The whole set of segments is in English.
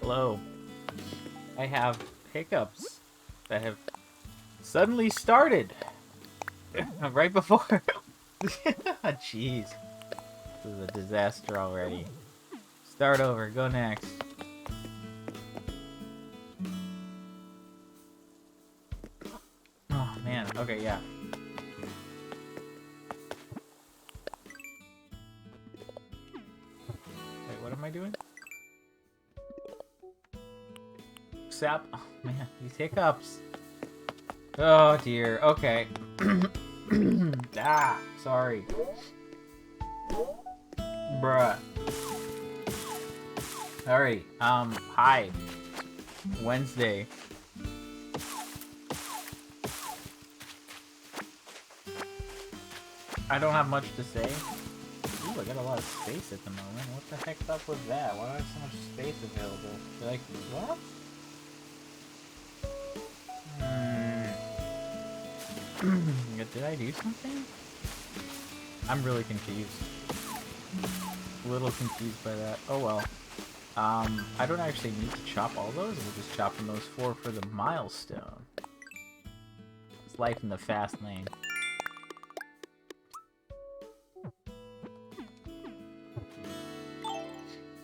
Hello. I have hiccups that have suddenly started right before. Jeez. This is a disaster already. Start over. Go next. Oh, man. Okay, yeah. Wait, what am I doing? Sap. Oh, man. These hiccups. Oh, dear. Okay. Ah, sorry. Bruh. Alright, hi. Wednesday. I don't have much to say. Ooh, I got a lot of space at the moment. What the heck's up with that? Why do I have so much space available? Like, what? Did I do something? I'm really confused. A little confused by that. Oh well. I don't actually need to chop all those. We're just chopping those 4 for the milestone. It's life in the fast lane.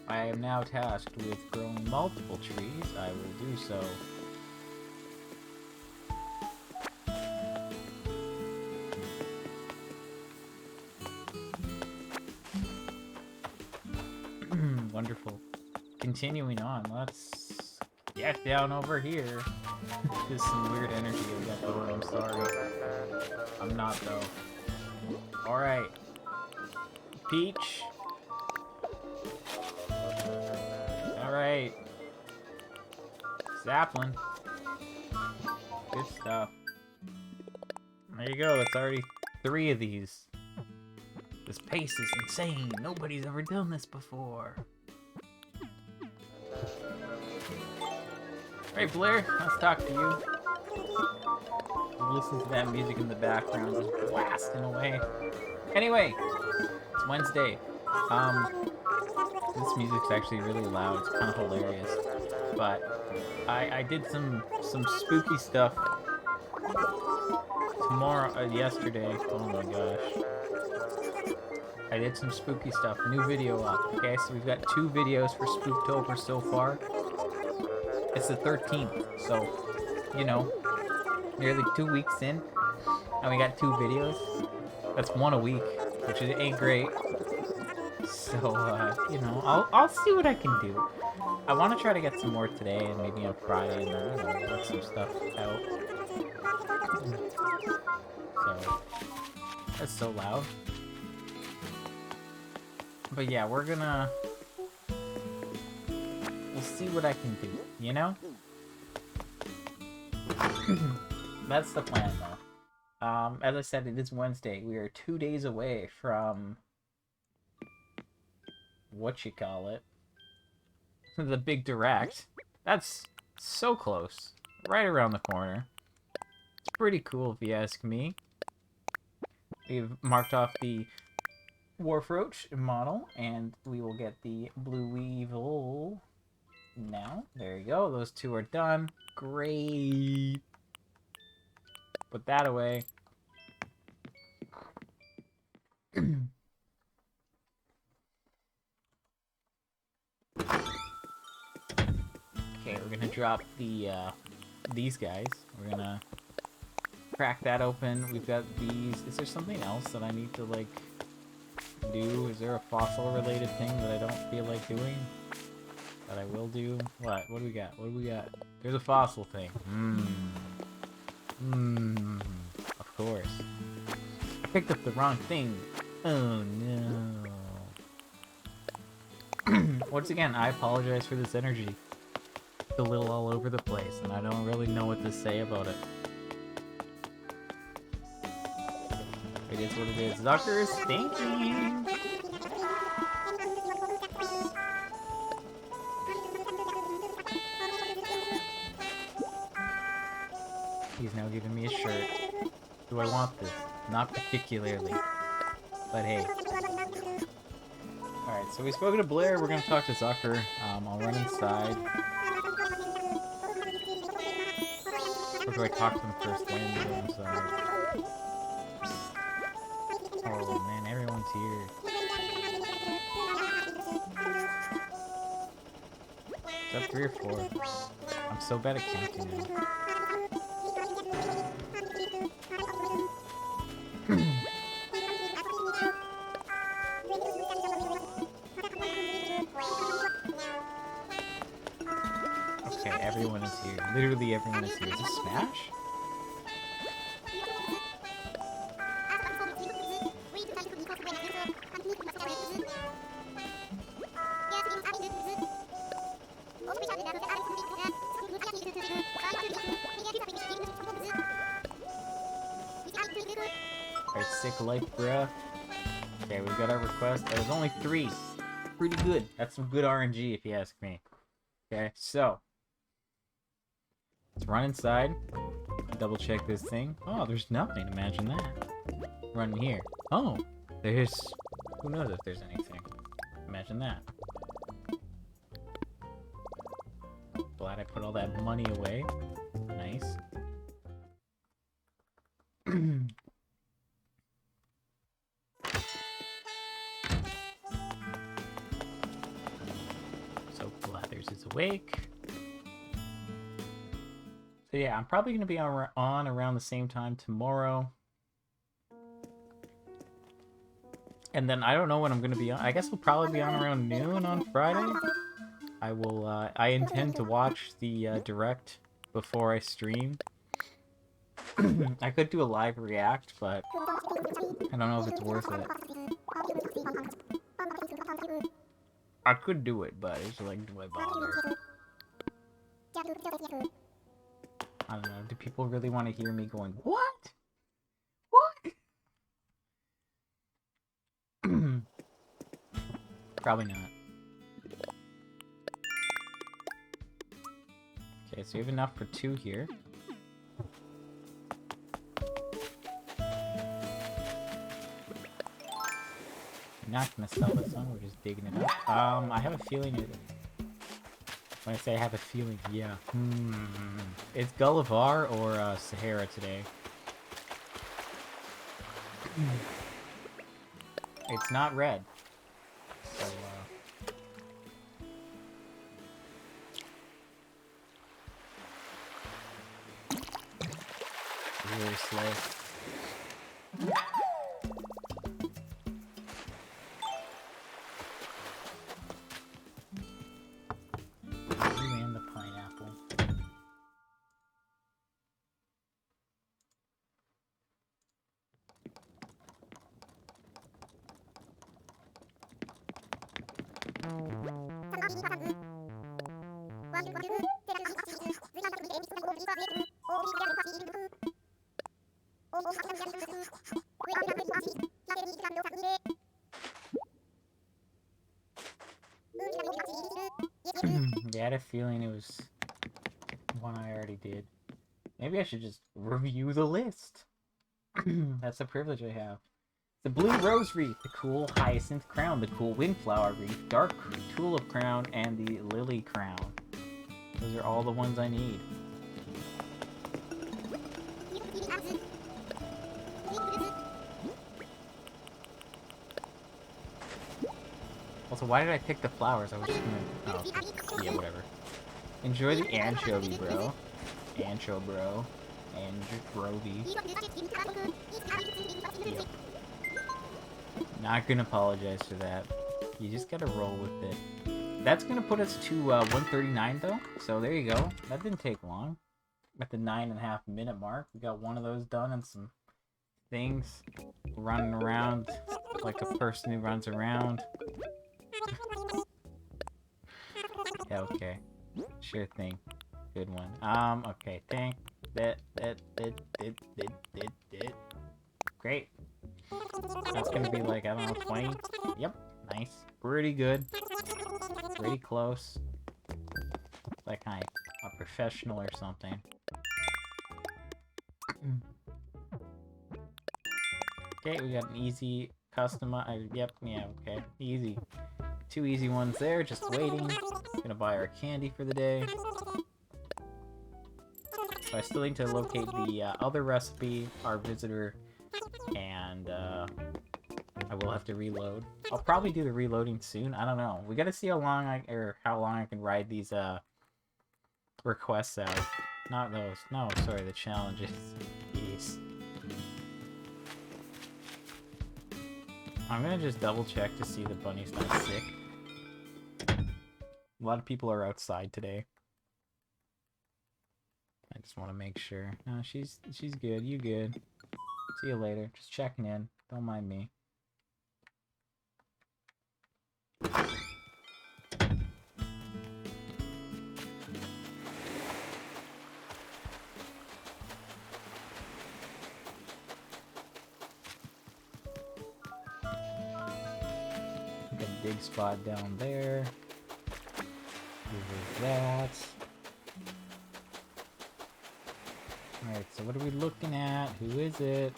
I am now tasked with growing multiple trees. I will do so. Wonderful. Continuing on, let's get down over here. There's some weird energy we got going, I'm sorry. I'm not, though. Alright. Peach. Alright. Sapling. Good stuff. There you go, that's already 3 of these. This pace is insane. Nobody's ever done this before. Hey Blair, let's talk to you. Listen to that music in the background, just blasting away. Anyway, it's Wednesday. This music's actually really loud. It's kind of hilarious. But I did some spooky stuff yesterday. Oh my gosh. I did some spooky stuff. New video up. Okay, so we've got 2 videos for Spooktober so far. It's the 13th, so, you know, nearly 2 weeks in, and we got 2 videos. That's 1 a week, which ain't great. So, you know, I'll see what I can do. I want to try to get some more today, and maybe on Friday, and then, you know, work some stuff out. So, that's so loud. But yeah, we'll see what I can do, you know? That's the plan, though. As I said, it is Wednesday. We are 2 days away from... whatchamacallit? The big direct. That's so close. Right around the corner. It's pretty cool, if you ask me. We've marked off the Warfroach model, and we will get the Blue Weevil now. There you go. Those 2 are done. Great. Put that away. Okay, we're gonna drop these guys. We're gonna crack that open. We've got these. Is there something else that I need to, like, do? Is there a fossil-related thing that I don't feel like doing? That I will do? What? What do we got? What do we got? There's a fossil thing. Of course. I picked up the wrong thing. Oh, no. Once again, I apologize for this energy. It's a little all over the place, and I don't really know what to say about it. It is what it is. Zucker is stinking! He's now giving me a shirt. Do I want this? Not particularly. But hey. Alright, Alright, so we spoke to Blair, we're gonna talk to Zucker. I'll run inside. Or do I talk to him first, then go inside? Oh man, everyone's here. Is that 3 or 4? I'm so bad at counting now. Okay, everyone is here. Literally everyone is here. Is this Smash? Alright, sick life, bruh. Okay, we got our request. That was only 3. Pretty good. That's some good RNG, if you ask me. Okay, so let's run inside. Double check this thing. Oh, there's nothing. Imagine that. Run here. Oh, there's... Who knows if there's anything. Imagine that. Glad I put all that money away. Nice. So Blathers is awake. So yeah, I'm probably going to be on around the same time tomorrow. And then I don't know when I'm going to be on. I guess we'll probably be on around noon on Friday. I will, I intend to watch the direct before I stream. I could do a live react, but I don't know if it's worth it. I could do it, but it's like, do I bother? I don't know, do people really want to hear me going, what? What? Probably not. Okay, so we have enough for 2 here. I'm not gonna sell this one, we're just digging it up. I have a feeling it... When I say I have a feeling, yeah. It's Gullivar or Sahara today. It's not red. So, really slow. And the pineapple. Yeah, I had a feeling it was one I already did. Maybe I should just review the list. That's a privilege I have. The Blue Rose Wreath, the cool Hyacinth Crown, the cool Windflower Wreath, Dark Tulip Crown, and the Lily Crown. Those are all the ones I need. Also, why did I pick the flowers? I was just gonna... Oh, yeah, whatever. Enjoy the anchovy, bro. Ancho, bro. Anchovy. Yep. Not gonna apologize for that. You just gotta roll with it. That's gonna put us to 139 though. So there you go. That didn't take long. At the 9.5 minute mark, we got one of those done and some things running around like a person who runs around. Yeah, okay. Sure thing. Good one. Okay, thank that. Great. That's gonna be like, I don't know, 20? Yep, nice. Pretty good. Pretty close. Like I'm a professional or something. Okay, we got an easy Yep, yeah, okay. Easy. 2 easy ones there, just waiting. Gonna buy our candy for the day. So I still need to locate the other recipe, our visitor, and I will have to reload. I'll probably do the reloading soon. I don't know. We gotta see how long I can ride these requests out. Not those. No, sorry, the challenges. Jeez. I'm gonna just double check to see the bunny's not sick. A lot of people are outside today. I just want to make sure. No, she's good. You good. See you later. Just checking in. Don't mind me. Got a dig spot down there. Over that. Alright, so what are we looking at? Who is it?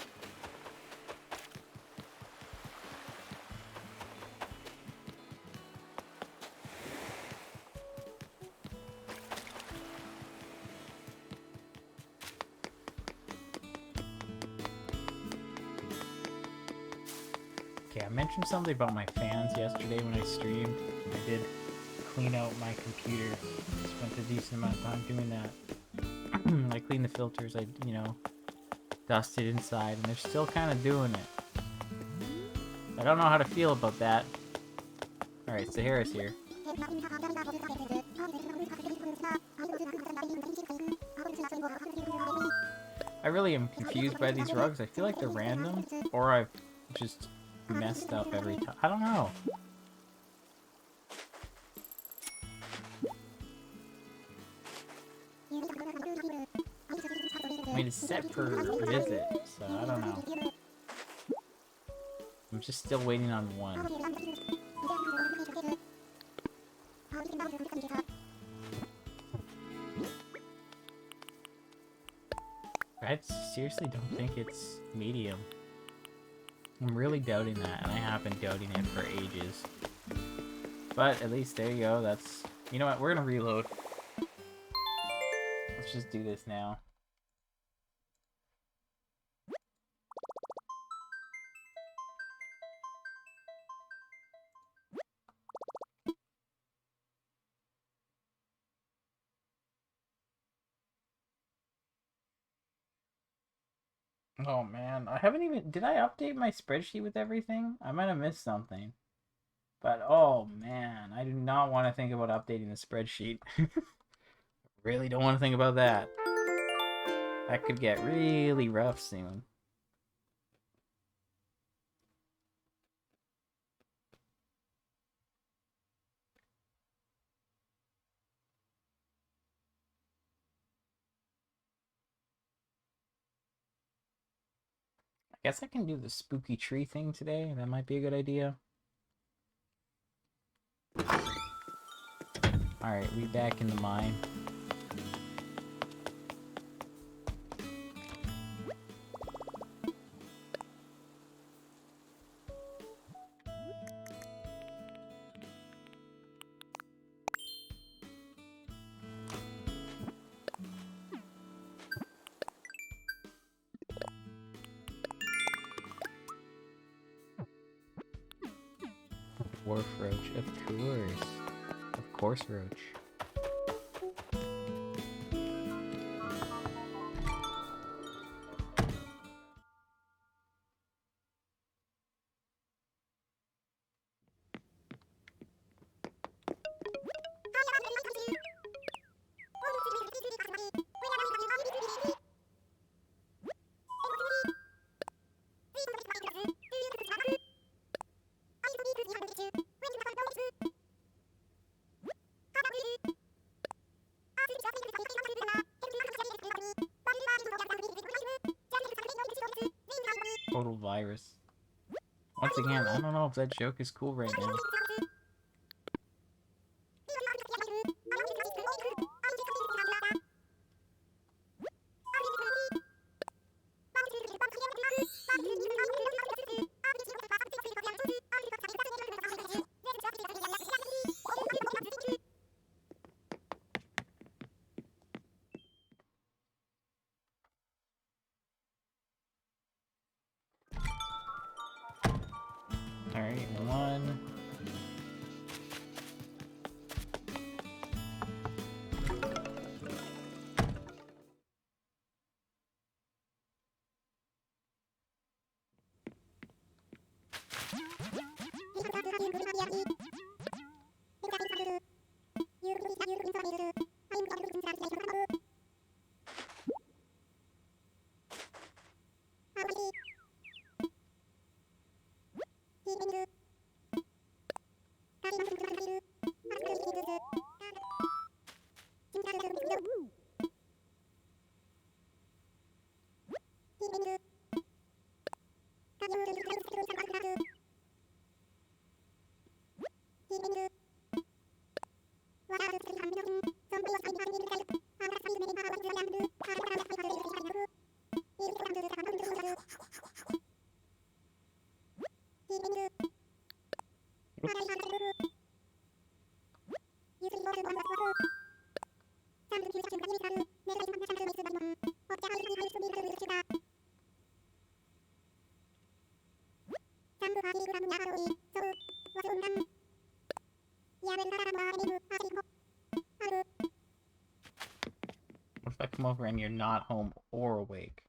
Okay, I mentioned something about my fans yesterday when I streamed. I did clean out my computer. Spent a decent amount of time doing that. I cleaned the filters, I, dusted inside, and they're still kind of doing it. I don't know how to feel about that. Alright, Sahara's here. I really am confused by these rugs. I feel like they're random, or I've just messed up every time. I don't know. I mean, it's set for visit, so I don't know. I'm just still waiting on one. I seriously don't think it's medium. I'm really doubting that, and I have been doubting it for ages. But at least there you go, that's... You know what, we're gonna reload. Let's just do this now. Oh man, I haven't even... Did I update my spreadsheet with everything? I might have missed something. But oh man, I do not want to think about updating the spreadsheet. Really don't want to think about that. That could get really rough soon. I guess I can do the spooky tree thing today. That might be a good idea. Alright, we back in the mine. Wharf Roach, of course. Of course, Roach. Total virus. Once again, I don't know if that joke is cool right now. What if I come over and you're not home or awake?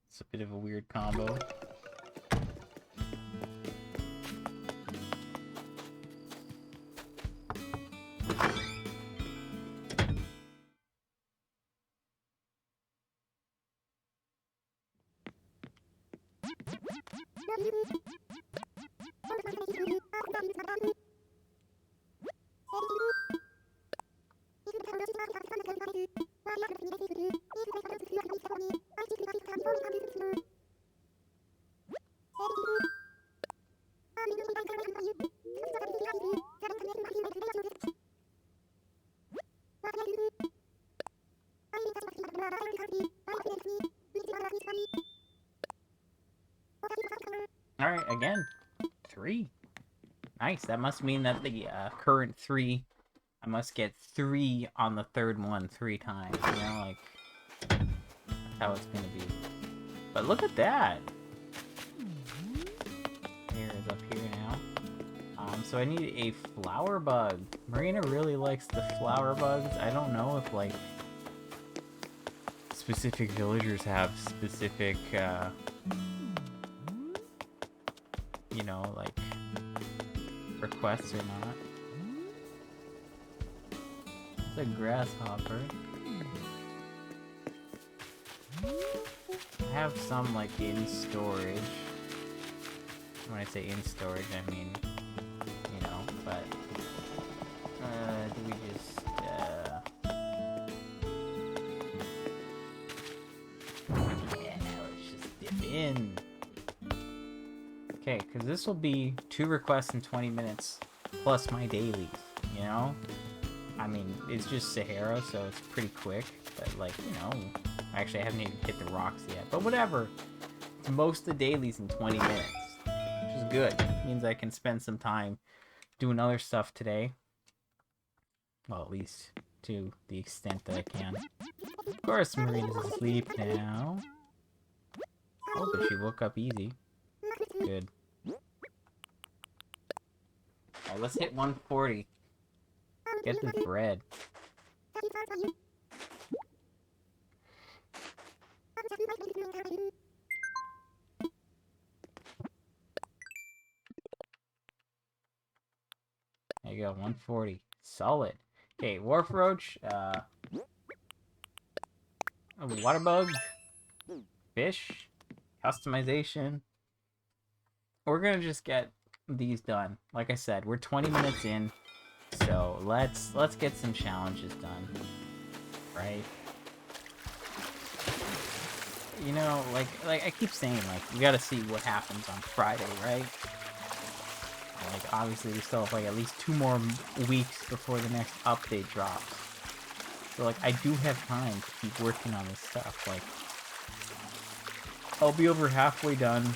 It's a bit of a weird combo. Alright, again. 3. Nice. That must mean that the current 3, I must get 3 on the third one 3 times. You know, like, that's how it's gonna be. But look at that! Hair is up here now. So I need a flower bug. Marina really likes the flower bugs. I don't know if, like, specific villagers have specific, you know, like, requests or not. It's a grasshopper. I have some, like, in storage. When I say in storage, I mean, you know, but, do we just, yeah, let's just dip in. Okay, because this will be 2 requests in 20 minutes, plus my dailies, you know? I mean, it's just Sahara, so it's pretty quick, but, like, you know, actually I haven't even hit the rocks yet, but whatever. It's most of the dailies in 20 minutes, which is good. It means I can spend some time doing other stuff today. Well, at least to the extent that I can. Of course, Marina's asleep now. Oh, but she woke up easy. Good. Alright, let's hit 140. Get this bread. There you go, 140. Solid. Okay, Wharf Roach, a water bug, fish, customization. We're gonna just get these done. Like I said, we're 20 minutes in, so let's get some challenges done, right? You know, like I keep saying, like, we gotta see what happens on Friday, right? Like, obviously we still have, like, at least 2 more weeks before the next update drops. So, like, I do have time to keep working on this stuff. Like, I'll be over halfway done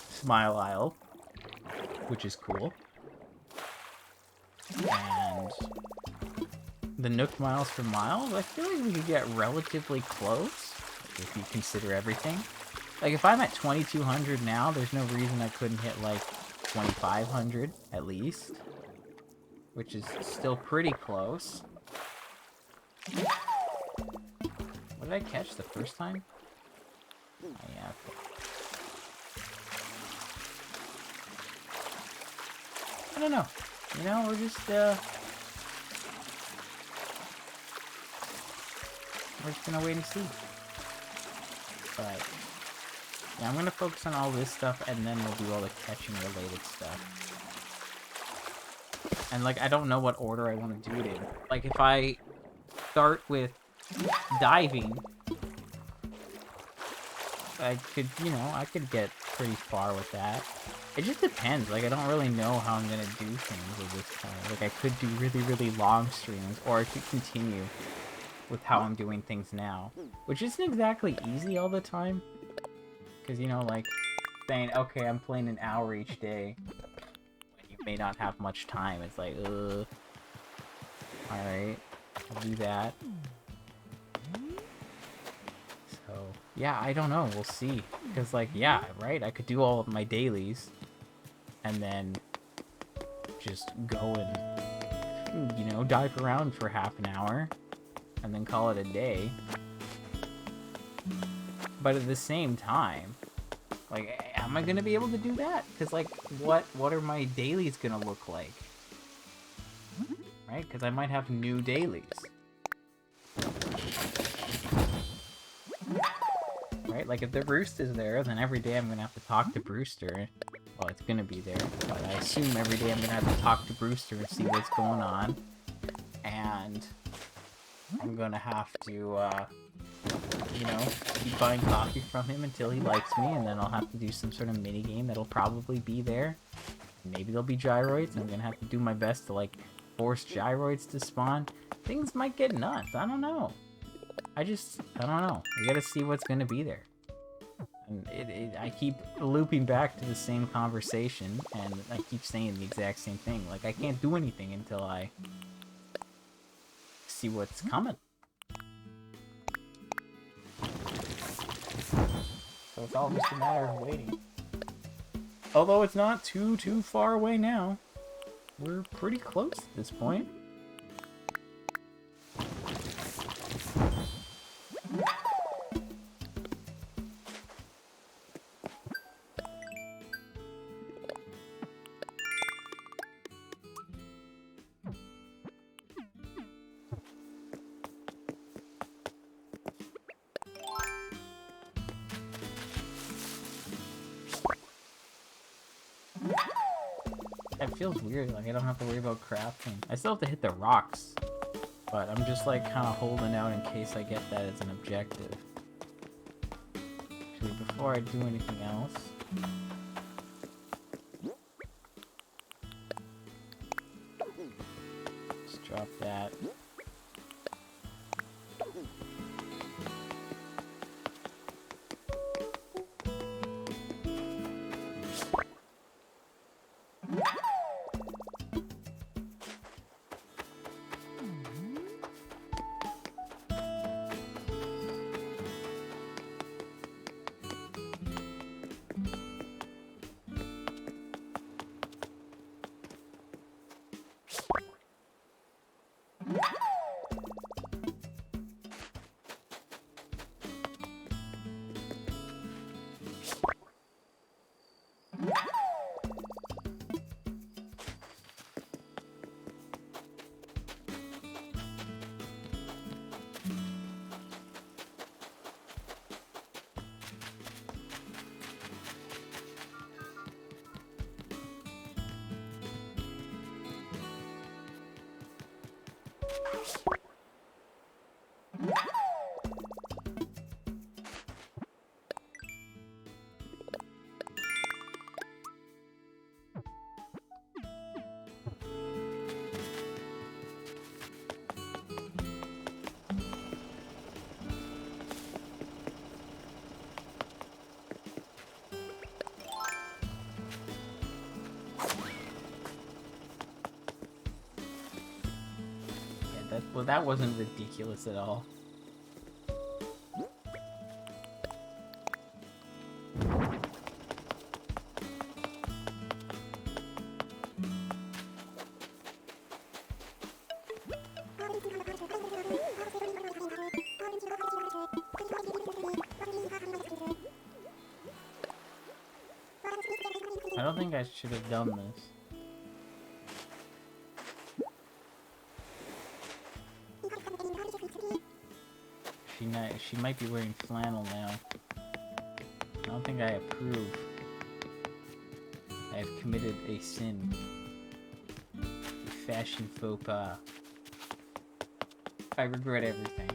Smile Isle, which is cool. And the Nook Miles for Miles, I feel like we could get relatively close, if you consider everything. Like, if I'm at 2200 now, there's no reason I couldn't hit, like, 2500 at least, which is still pretty close. What did I catch the first time? Oh, yeah, okay. I don't know. You know, we're just gonna wait and see. But Yeah, I'm gonna focus on all this stuff, and then we'll do all the catching related stuff. And, like, I don't know what order I want to do it in. Like, if I start with diving, I could, you know, I could get pretty far with that. It just depends. Like, I don't really know how I'm gonna do things at this point. Like, I could do really, really long streams, or I could continue with how I'm doing things now. Which isn't exactly easy all the time. Because, you know, like, saying, okay, I'm playing an hour each day, when you may not have much time. It's like, alright, I'll do that. So, yeah, I don't know. We'll see. Because, like, yeah, right? I could do all of my dailies, and then just go and, you know, dive around for half an hour, and then call it a day. But at the same time, like, am I gonna be able to do that? Because, like, what are my dailies gonna look like? Right? Because I might have new dailies. Right? Like, if the Roost is there, then every day I'm gonna have to talk to Brewster. Well, it's gonna be there, but I assume every day I'm gonna have to talk to Brewster and see what's going on. And I'm gonna have to, you know, keep buying coffee from him until he likes me, and then I'll have to do some sort of mini game that'll probably be there. Maybe there'll be gyroids, and I'm gonna have to do my best to, like, force gyroids to spawn. Things might get nuts. I don't know. I don't know. We gotta see what's gonna be there. And I keep looping back to the same conversation, and I keep saying the exact same thing. Like, I can't do anything until I see what's coming. So it's all just a matter of waiting. Although it's not too far away now. We're pretty close at this point. It feels weird, like I don't have to worry about crafting. I still have to hit the rocks, but I'm just like kind of holding out in case I get that as an objective. Actually, before I do anything else, just drop that. Well, that wasn't ridiculous at all. I don't think I should have done this. She might be wearing flannel now. don't think I approve. I have committed a sin. A fashion faux pas. I regret everything.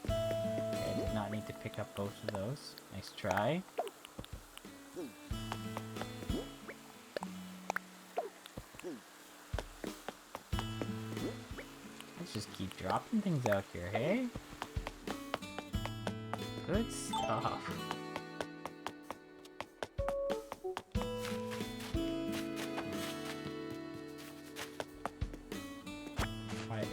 Okay, I did not need to pick up both of those. Nice try. Let's just keep dropping things out here, hey? Good stuff. Right.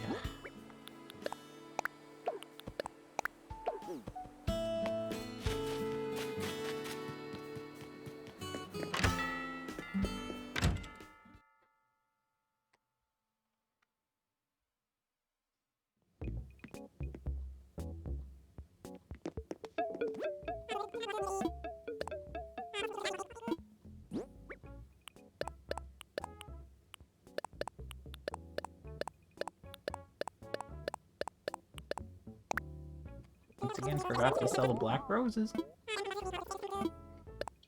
Once again, forgot to sell the black roses.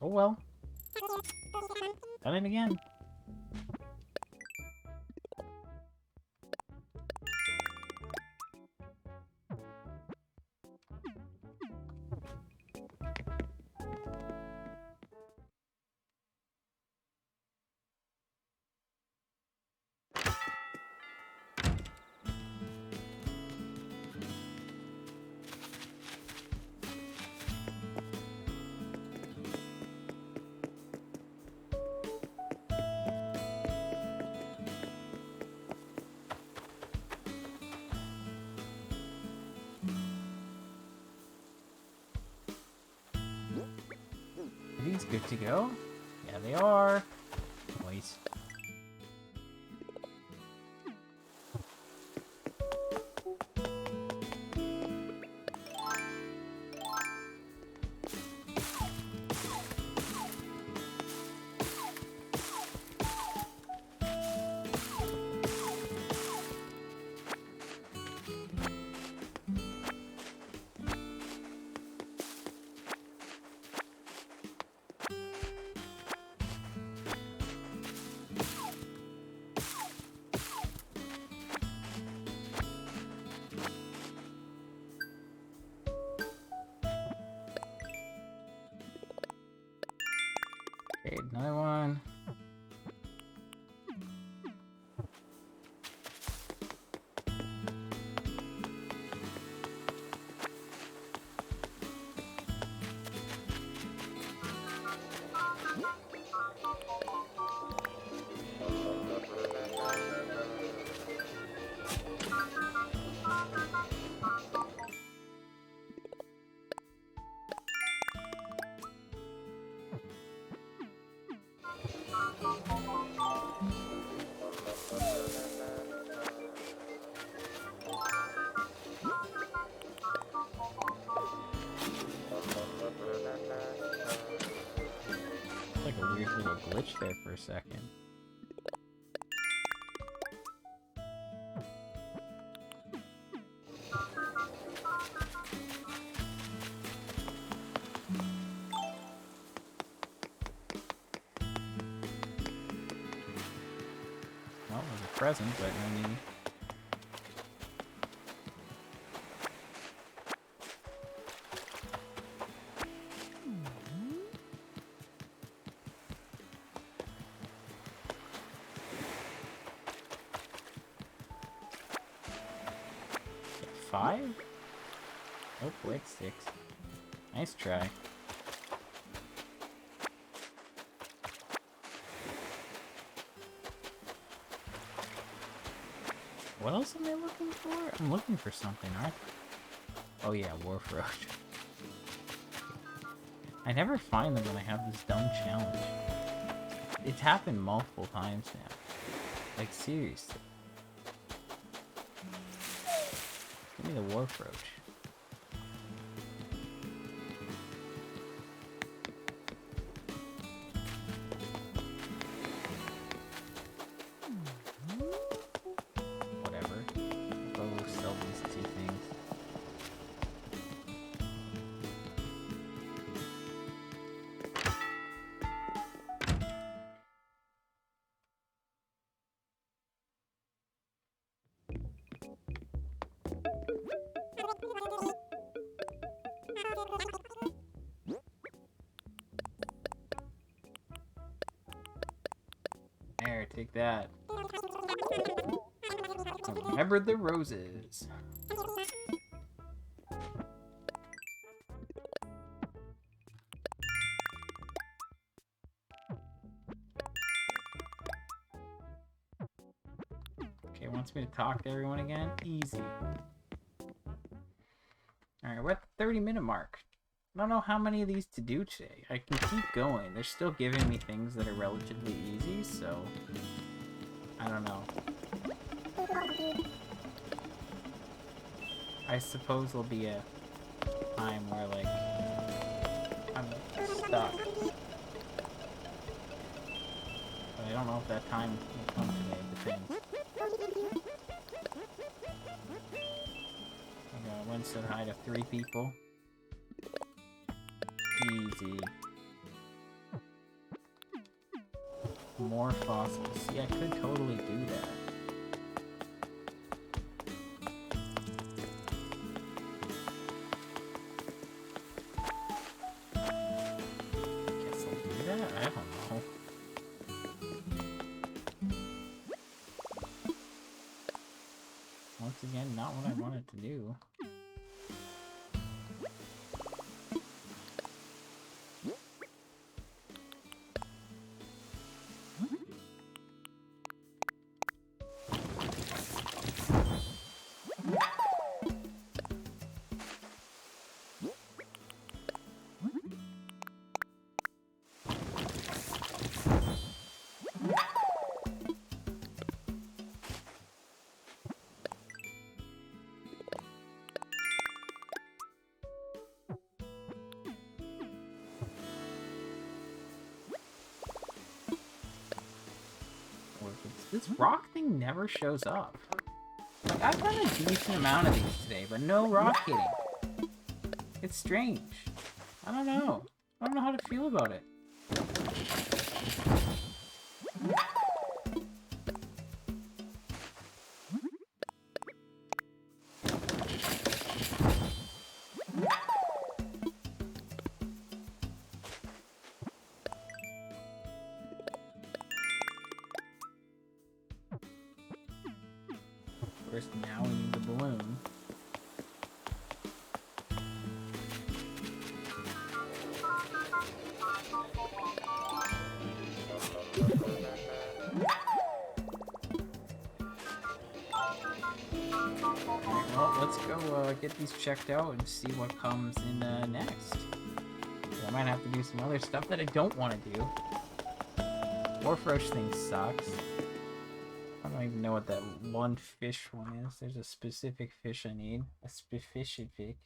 Oh well. Done it again. Are these good to go? Yeah, they are. Nice. Okay, another one. Like a weird little glitch there for a second. Well, it was a present, but no need. Five? Oh, wait, 6. Nice try. What else am I looking for? I'm looking for something, aren't I? Oh yeah, Warfroach. I never find them when I have this dumb challenge. It's happened multiple times now. Like, seriously. Give me the Warfroach. There, take that. Remember the roses. Okay, wants me to talk to everyone again? Easy. Alright, we're at the 30-minute mark. I don't know how many of these to do today. I can keep going. They're still giving me things that are relatively easy, so... I don't know. I suppose there'll be a time where, like, I'm stuck. But I don't know if that time will come today. It depends. Okay, I went and said hi to 3 people. Easy. More fossils. See, I could totally do that. Guess I'll do that? I don't know. Once again, not what I wanted to do. This rock thing never shows up. Like, I've done a decent amount of these today, but no rock hitting. It's strange. I don't know. I don't know how to feel about it. Of course, now we need the balloon. Alright, well, let's go get these checked out and see what comes in next. I might have to do some other stuff that I don't want to do. Warfrosh thing sucks. I don't even know what that one fish one is. There's a specific fish I need. A specific.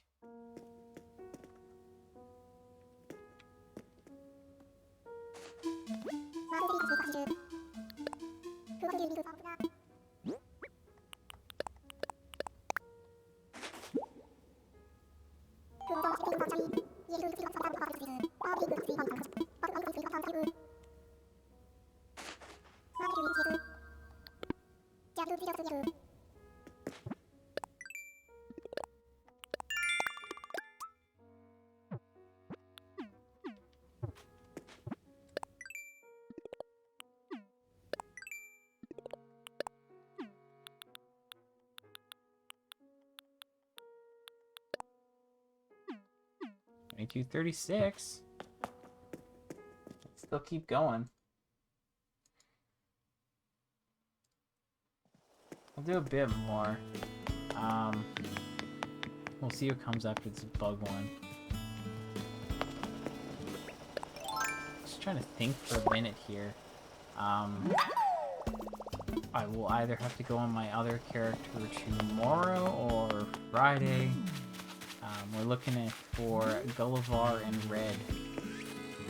$22.36. Still keep going. I'll do a bit more. We'll see what comes after this bug one. Just trying to think for a minute here. I will either have to go on my other character tomorrow or Friday. We're looking at for Gullivar and Red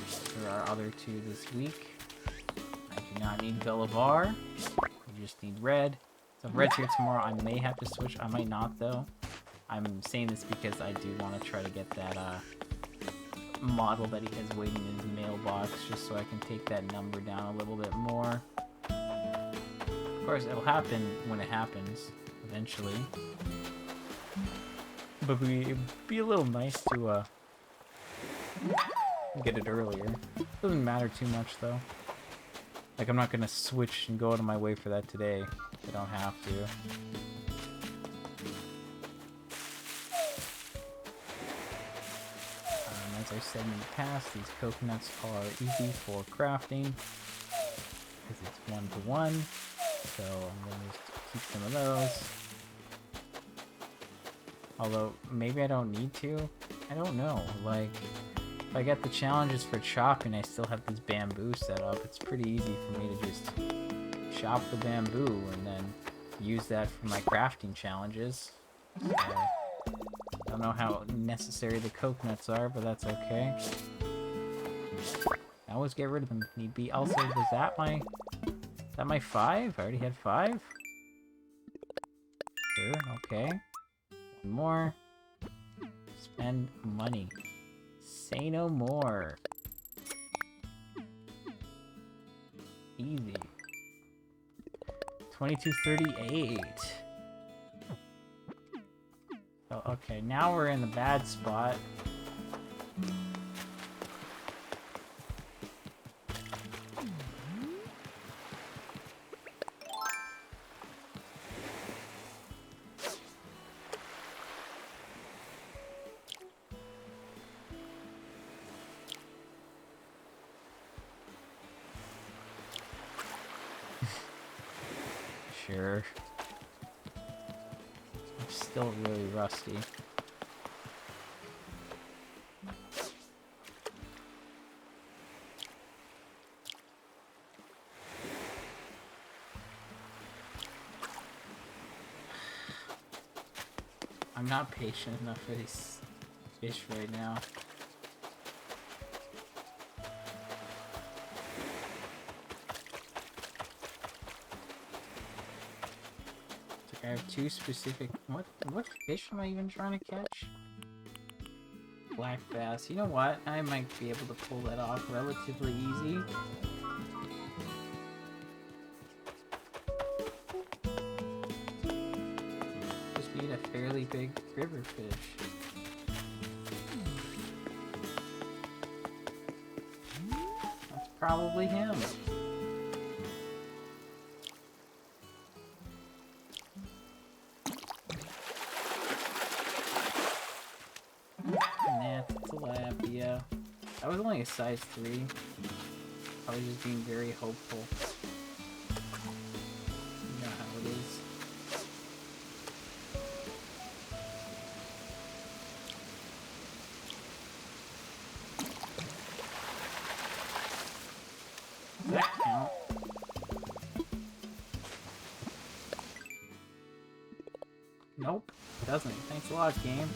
for our other 2 this week. I do not need Gullivar. We just need Red. So if Red's here tomorrow, I may have to switch. I might not, though. I'm saying this because I do want to try to get that model that he has waiting in his mailbox, just so I can take that number down a little bit more. Of course, it'll happen when it happens, eventually. But it'd be a little nice to get it earlier. Doesn't matter too much though. Like, I'm not gonna switch and go out of my way for that today. I don't have to. As I said in the past, these coconuts are easy for crafting because it's 1-to-1. So I'm gonna just keep some of those. Although maybe I don't need to. I don't know. Like, if I get the challenges for chopping, I still have this bamboo set up. It's pretty easy for me to just chop the bamboo and then use that for my crafting challenges. So, I don't know how necessary the coconuts are, but that's okay. I always get rid of them if need be. Also, was that my 5? I already had 5? Sure, okay. One more. Spend money. Say no more. Easy. 2238. Oh, okay, now we're in the bad spot. Sure. I'm still really rusty. I'm not patient enough for these fish right now. I have 2 specific... What fish am I even trying to catch? Black bass. You know what? I might be able to pull that off relatively easy. Just need a fairly big river fish. That's probably him. Nah, tilapia. That was only a size 3. I was just being very hopeful. You know how it is. Does that count? Nope, doesn't. Thanks a lot, game.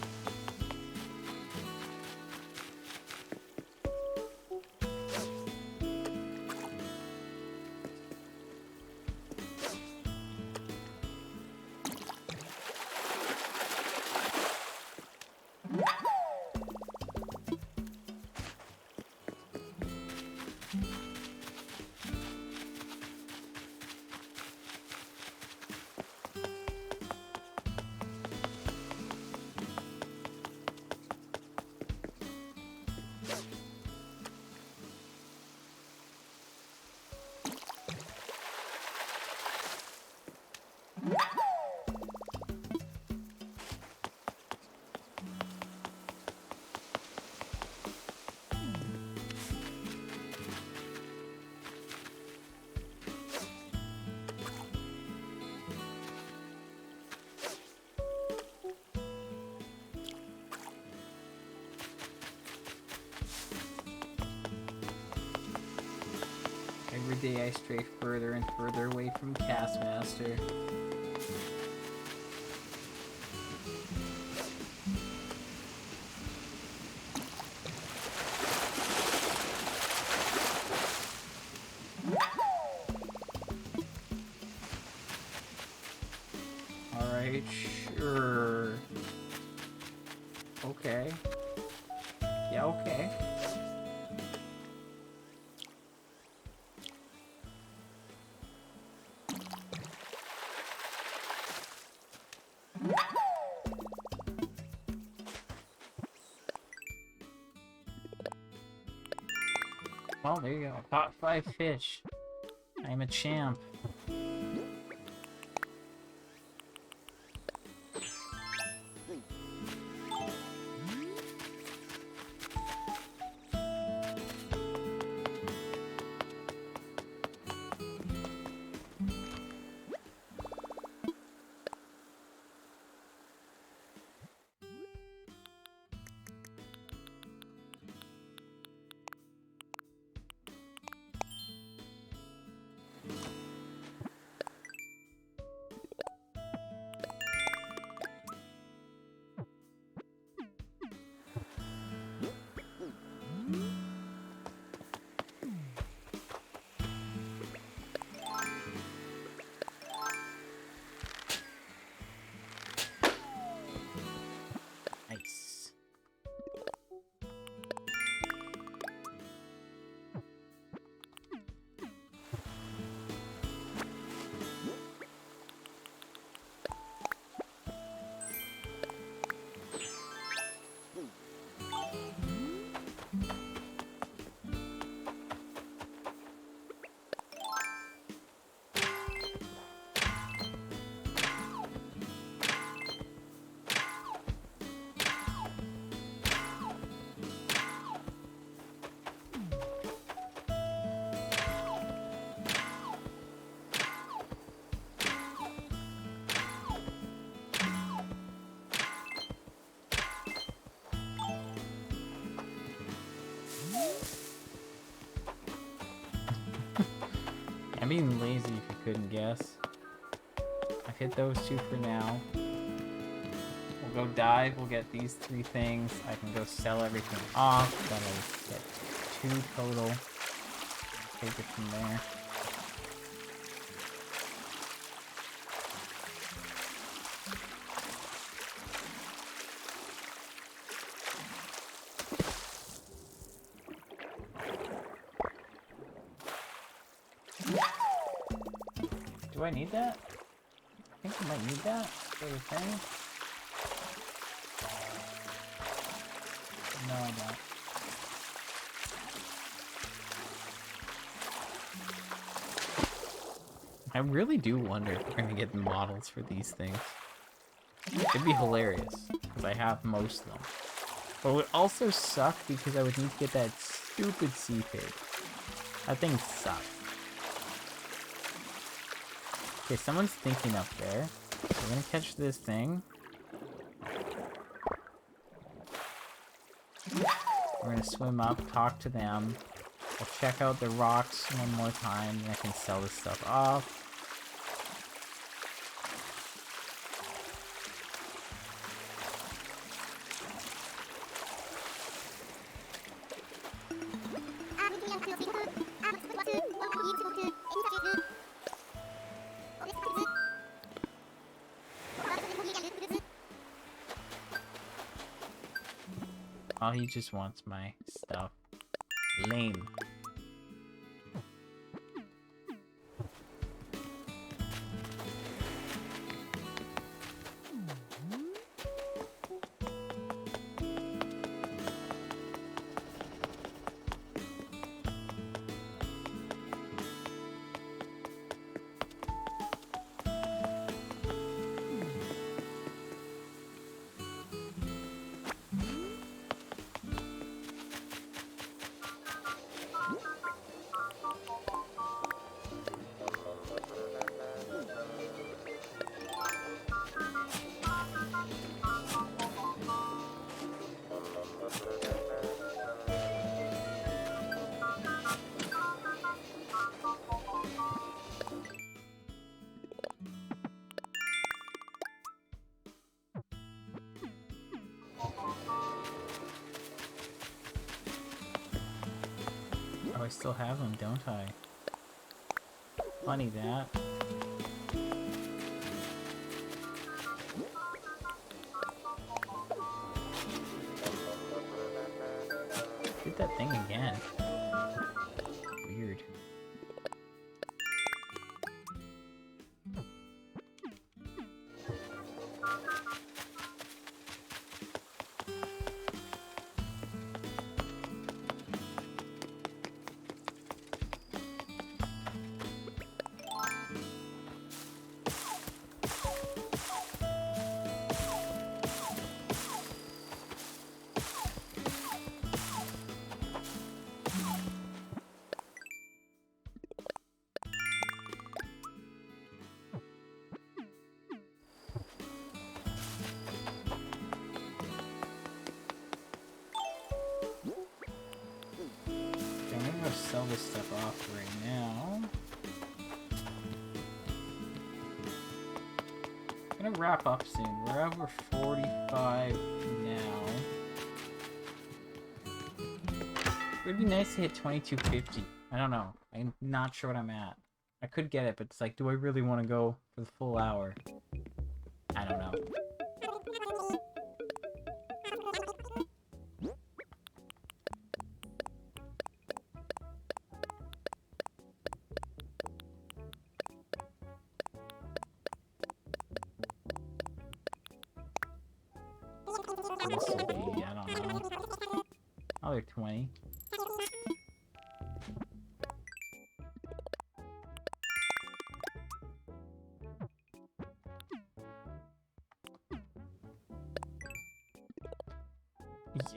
Every day I stray further and further away from Castmaster. Alright, sure. Okay. Yeah, okay. Well, there you go. Caught 5 fish. I'm a champ. Nice. I'm being lazy if you couldn't guess. I've hit those 2 for now. We'll go dive, we'll get these 3 things. I can go sell everything off. That'll get 2 total. Take it from there. Do I need that? I think I might need that for the thing. No, I'm not. I really do wonder if we're gonna get models for these things. It'd be hilarious, because I have most of them. But it would also suck because I would need to get that stupid sea pig. That thing sucks. Okay, someone's thinking up there. We're gonna catch this thing. We're gonna swim up, talk to them. We'll check out the rocks one more time, and I can sell this stuff off. Oh, he just wants my stuff. Lame. Oh, I still have them, don't I? Funny that. Did that thing again. Weird. sell this stuff off right now. I'm gonna wrap up soon. We're over 45 now. It would be nice to hit 2250. I don't know. I'm not sure what I'm at. I could get it, but it's like, do I really want to go for the full hour? I don't know. This will be, I don't know, another 20.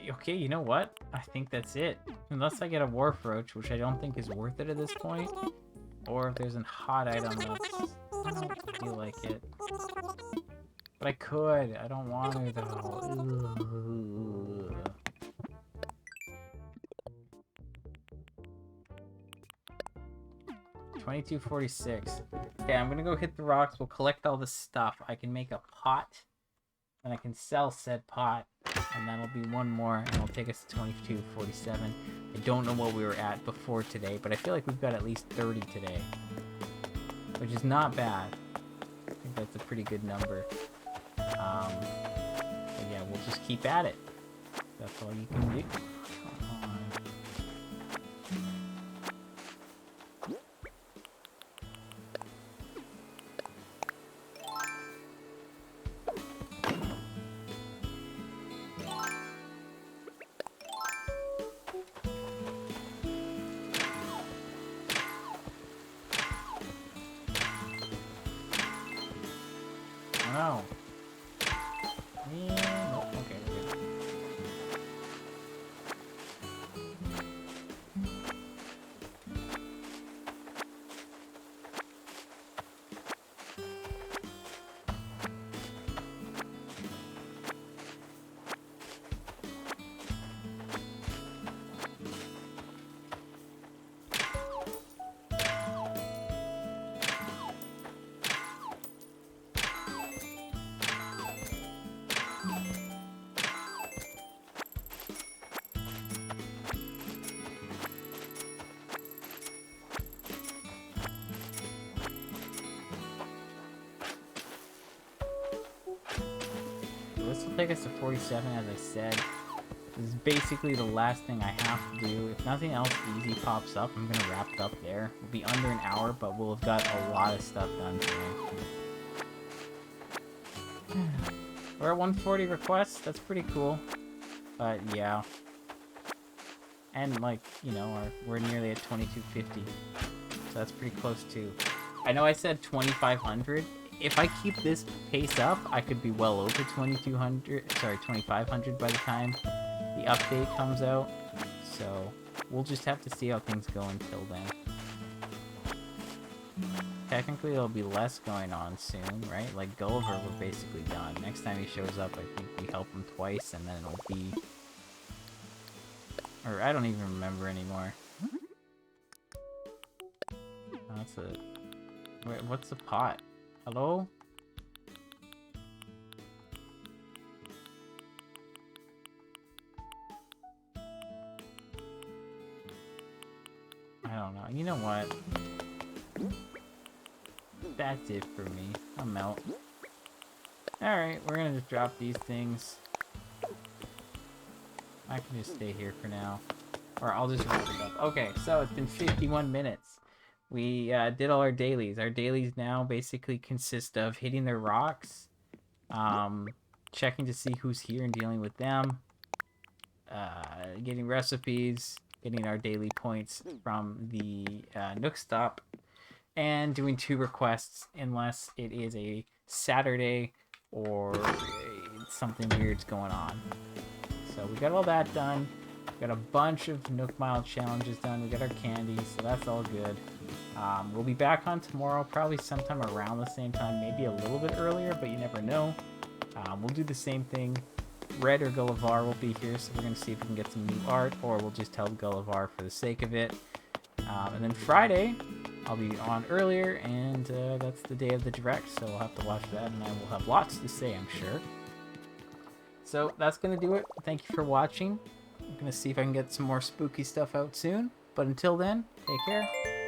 Okay, you know what? I think that's it. Unless I get a Wharf Roach, which I don't think is worth it at this point. Or if there's a hot item that's... I don't feel like it. But I could. I don't want to, though. Ugh. $22.46. Okay, I'm gonna go hit the rocks. We'll collect all the stuff. I can make a pot. And I can sell said pot. And that'll be one more, and it'll take us to 22.47. I don't know what we were at before today, but I feel like we've got at least 30 today. Which is not bad. I think that's a pretty good number. But yeah, we'll just keep at it. That's all you can do. Come on. No. Yeah, nope. Okay, we're good. This will take us to 47, as I said. This is basically the last thing I have to do. If nothing else easy pops up, I'm going to wrap it up there. We'll be under an hour, but we'll have got a lot of stuff done today. We're at 140 requests. That's pretty cool. But, yeah. And, like, you know, we're nearly at 2250. So that's pretty close, too. I know I said 2,500. If I keep this pace up, I could be well over 2,500 by the time the update comes out. So we'll just have to see how things go until then. Technically, there'll be less going on soon, right? Like Gulliver, we're basically done. Next time he shows up, I think we help him twice, and then it'll be... Or I don't even remember anymore. That's it. Wait, what's the pot? Hello? I don't know. You know what? That's it for me. I'm out. Alright, we're gonna just drop these things. I can just stay here for now. Or I'll just wrap it up. Okay, so it's been 51 minutes. We did all our dailies. Our dailies now basically consist of hitting their rocks, checking to see who's here and dealing with them, getting recipes, getting our daily points from the Nook Stop, and doing 2 requests unless it is a Saturday or something weird's going on. So we got all that done. We got a bunch of Nook Mile challenges done. We got our candies, so that's all good. We'll be back on tomorrow, probably sometime around the same time, maybe a little bit earlier, but you never know. We'll do the same thing. Red or Gullivar will be here, so we're going to see if we can get some new art, or we'll just tell Gullivar for the sake of it. And then Friday, I'll be on earlier, and that's the day of the direct, so I'll have to watch that, and I will have lots to say, I'm sure. So that's going to do it. Thank you for watching. I'm going to see if I can get some more spooky stuff out soon. But until then, take care.